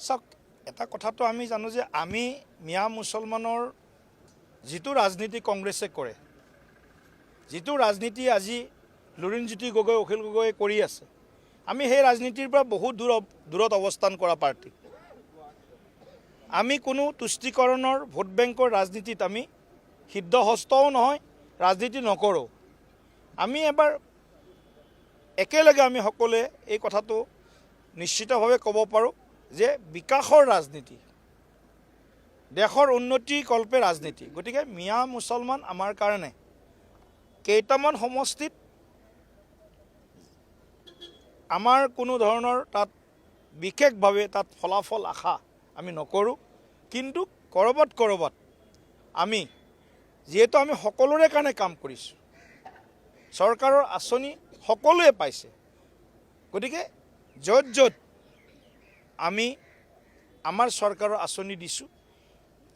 চাওক, এটা কথাটো আমি জানো যে আমি মিয়া মুছলমানৰ যিটো ৰাজনীতি কংগ্ৰেছে কৰে, যিটো ৰাজনীতি আজি লুৰিণজ্যোতি গগৈ, অখিল গগৈয়ে কৰি আছে, আমি সেই ৰাজনীতিৰ পৰা বহুত দূৰত অৱস্থান কৰা পাৰ্টি। আমি কোনো তুষ্টিকৰণৰ ভোট বেংকৰ ৰাজনীতিত আমি সিদ্ধহস্তও নহয়, ৰাজনীতি নকৰোঁ। আমি এবাৰ একেলগে আমি সকলোৱে এই কথাটো নিশ্চিতভাৱে ক'ব পাৰোঁ যে বিকাশৰ ৰাজনীতি, দেশৰ উন্নতিৰ কল্পে ৰাজনীতি। গতিকে মিয়া মুছলমান আমাৰ কাৰণে কেইটামান সমষ্টিত আমাৰ কোনো ধৰণৰ তাত বিশেষভাৱে তাত ফলাফল আশা আমি নকৰোঁ। কিন্তু ক'ৰবাত আমি যিহেতু আমি সকলোৰে কাৰণে কাম কৰিছোঁ, চৰকাৰৰ আঁচনি সকলোৱে পাইছে, গতিকে য'ত আমি আমাৰ চৰকাৰৰ আঁচনি দিছোঁ,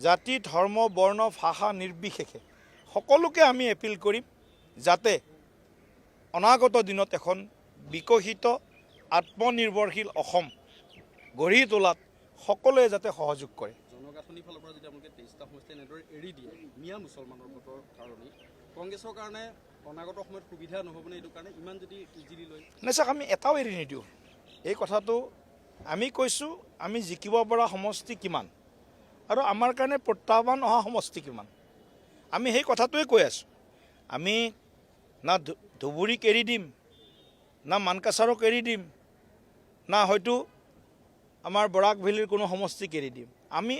জাতি ধৰ্ম বৰ্ণ ভাষা নিৰ্বিশেষে সকলোকে আমি এপিল কৰিম যাতে অনাগত দিনত এখন বিকশিত আত্মনিৰ্ভৰশীল অসম গঢ়ি তোলাত সকলোৱে যাতে সহযোগ কৰে। জনগাঁথনিৰ ফালৰ পৰা যদি আপোনালোকে 23টা সমষ্টি এনেদৰে এৰি দিয়ে মিয়া মুছলমানৰ ভোটৰ কাৰণে, কংগ্ৰেছৰ কাৰণে অনাগত সময়ত সুবিধা নহ'বনে? এইটো কাৰণে ইমান যদি ইজিলি লয় নেচাক, আমি এটাও এৰি নিদিওঁ। এই কথাটো আমি কৈছোঁ, আমি জিকিব পৰা সমষ্টি কিমান আৰু আমাৰ কাৰণে প্ৰত্যাহ্বান অহা সমষ্টি কিমান, আমি সেই কথাটোৱে কৈ আছোঁ। আমি না ধুবুৰীক এৰি দিম, না মানকাছাৰক এৰি দিম, না হয়তো আমাৰ বৰাক ভেলীৰ কোনো সমষ্টিক এৰি দিম। আমি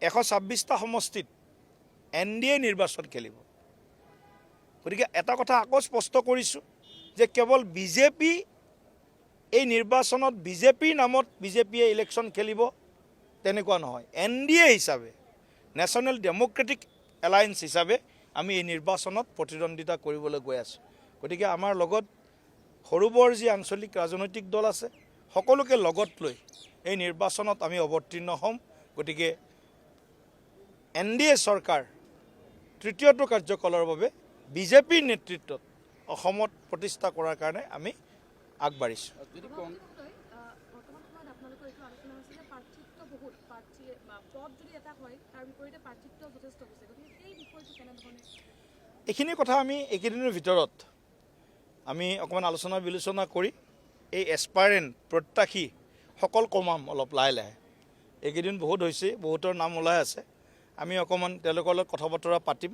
126টা সমষ্টিত NDA নিৰ্বাচন খেলিব। গতিকে এটা কথা আকৌ স্পষ্ট কৰিছোঁ যে কেৱল বিজেপি এই নিৰ্বাচনত বিজেপিৰ নামত বিজেপিয়ে ইলেকশ্যন খেলিব তেনেকুৱা নহয়। NDA হিচাপে, নেশ্যনেল ডেম'ক্ৰেটিক এলায়েন্স হিচাপে আমি এই নিৰ্বাচনত প্ৰতিদ্বন্দ্বিতা কৰিবলৈ গৈ আছোঁ। গতিকে আমাৰ লগত সৰু বৰ যি আঞ্চলিক ৰাজনৈতিক দল আছে, সকলোকে লগত লৈ এই নিৰ্বাচনত আমি অৱতীৰ্ণ হ'ম। গতিকে NDA চৰকাৰ তৃতীয়টো কাৰ্যকালৰ বাবে বিজেপিৰ নেতৃত্বত অসমত প্ৰতিষ্ঠা কৰাৰ কাৰণে আমি আগবাঢ়িছোঁ। এইখিনি কথা আমি এইকেইদিনৰ ভিতৰত আমি অকণমান আলোচনা বিলোচনা কৰি এই এছপাইৰেণ্ট প্ৰত্যাশীসকল কমাম অলপ লাহে লাহে। এইকেইদিন বহুত হৈছে, বহুতৰ নাম ওলাই আছে, আমি অকণমান তেওঁলোকৰ লগত কথা বতৰা পাতিম।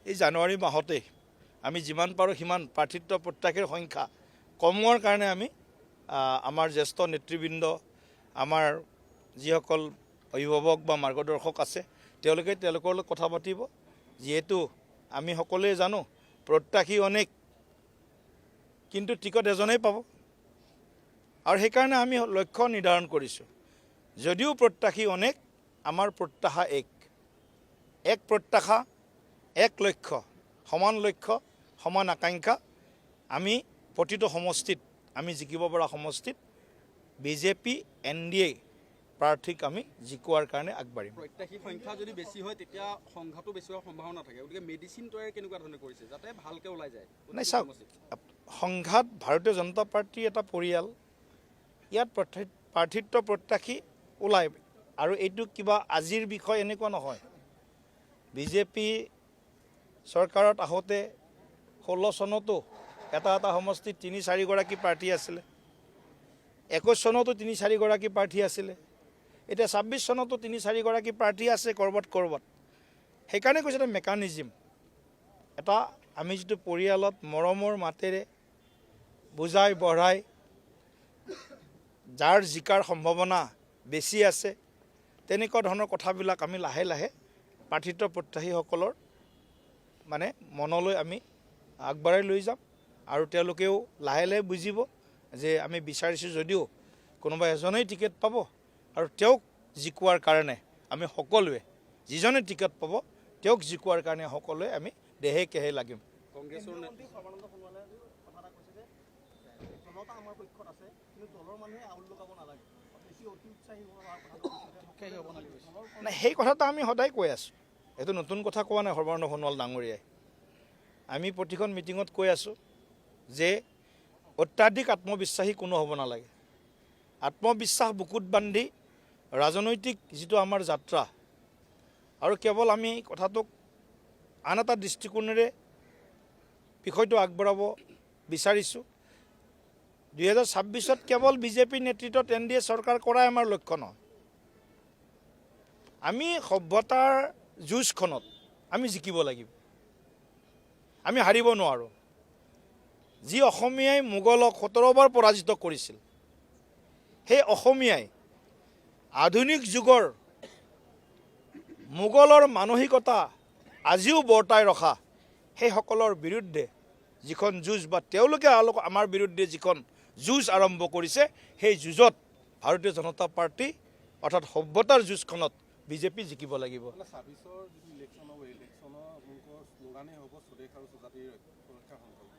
এই জানুৱাৰী মাহতেই আমি যিমান পাৰোঁ সিমান প্ৰাৰ্থিত্ব প্ৰত্যাশীৰ সংখ্যা কমোৱাৰ কাৰণে আমি আমাৰ জ্যেষ্ঠ নেতৃবৃন্দ, আমাৰ যিসকল অভিভাৱক বা মাৰ্গদৰ্শক আছে, তেওঁলোকৰ লগত কথা পাতিব। যিহেতু আমি সকলোৱে জানো প্ৰত্যাশী অনেক, কিন্তু টিকট এজনেই পাব, আৰু সেইকাৰণে আমি লক্ষ্য নিৰ্ধাৰণ কৰিছোঁ। যদিও প্ৰত্যাশী অনেক, আমাৰ প্ৰত্যাশা এক প্ৰত্যাশা, এক লক্ষ্য, সমান লক্ষ্য, সমান আকাংক্ষা। আমি প্ৰতিটো সমষ্টিত, আমি জিকিব পৰা সমষ্টিত বিজেপি NDA প্ৰাৰ্থীক আমি জিকোৱাৰ কাৰণে আগবাঢ়িম। প্ৰত্যাশী সংখ্যা যদি বেছি হয় তেতিয়া সংঘাতো বেছি হোৱাৰ সম্ভাৱনা থাকে। গতিকে মেডিচিন তৈয়াৰ কেনেকুৱা ধৰণে কৰিছে যাতে ভালকৈ ওলাই যায়? নাই চাওক, সংঘাত ভাৰতীয় জনতা পাৰ্টীৰ এটা পৰিয়াল, ইয়াত প্ৰাৰ্থিত্ব প্ৰত্যাশী ওলায়, আৰু এইটো কিবা আজিৰ বিষয় এনেকুৱা নহয়। বিজেপি চৰকাৰত আহোঁতে 16 চনতো এটা সমষ্টিত 3-4গৰাকী প্ৰাৰ্থী আছিলে, 21 চনতো 3-4গৰাকী প্ৰাৰ্থী আছিলে, এতিয়া 26 চনতো 3-4গৰাকী প্ৰাৰ্থী আছে ক'ৰবাত। সেইকাৰণে কৈছে এটা মেকানিজিম, এটা আমি যিটো পৰিয়ালত মৰমৰ মাতেৰে বুজাই বঢ়াই যাৰ জিকাৰ সম্ভাৱনা বেছি আছে, তেনেকুৱা ধৰণৰ কথাবিলাক আমি লাহে লাহে প্ৰাৰ্থিত্ব প্ৰত্যাশীসকলৰ মানে মনলৈ আমি আগবঢ়াই লৈ যাম, আৰু তেওঁলোকেও লাহে লাহে বুজিব যে আমি বিচাৰিছোঁ যদিও কোনোবা এজনেই টিকেট পাব, আৰু তেওঁক জিকোৱাৰ কাৰণে আমি সকলোৱে, যিজনে টিকেট পাব তেওঁক জিকোৱাৰ কাৰণে সকলোৱে আমি দেহে কেহে লাগিম। কংগ্ৰেছৰ নাই, সেই কথাটো আমি সদায় কৈ আছোঁ, এইটো নতুন কথা কোৱা নাই সৰ্বানন্দ সোণোৱাল ডাঙৰীয়াই। আমি প্ৰতিখন মিটিঙত কৈ আছোঁ যে অত্যাধিক আত্মবিশ্বাসী কোনো হ'ব নালাগে। আত্মবিশ্বাস বুকুত বান্ধি ৰাজনৈতিক যিটো আমাৰ যাত্ৰা আৰু কেৱল আমি কথাটোক আন এটা দৃষ্টিকোণেৰে বিষয়টো আগবঢ়াব বিচাৰিছোঁ। 2026 কেৱল বিজেপি নেতৃত্বত NDA চৰকাৰ কৰাই আমাৰ লক্ষ্য নহয়। আমি সভ্যতাৰ যুঁজখনত আমি জিকিব লাগিব, আমি হাৰিব নোৱাৰোঁ। যি অসমীয়াই মোগলক 17 বাৰ পৰাজিত কৰিছিল, সেই অসমীয়াই আধুনিক যুগৰ মোগলৰ মানসিকতা আজিও বৰ্তাই ৰখা সেইসকলৰ বিৰুদ্ধে যিখন যুঁজ বা তেওঁলোকে আমাৰ বিৰুদ্ধে যিখন যুঁজ আৰম্ভ কৰিছে, সেই যুঁজত ভাৰতীয় জনতা পাৰ্টি অৰ্থাৎ সভ্যতাৰ যুঁজখনত বিজেপি জিকিব লাগিব। 26ৰ যিটো ইলেকশ্যন হ'ব, ইলেকশ্যনৰ আপোনালোকৰ শ্লোগানেই হ'ব স্বদেশ আৰু স্বজাতিৰ সুৰক্ষা সংকল্প।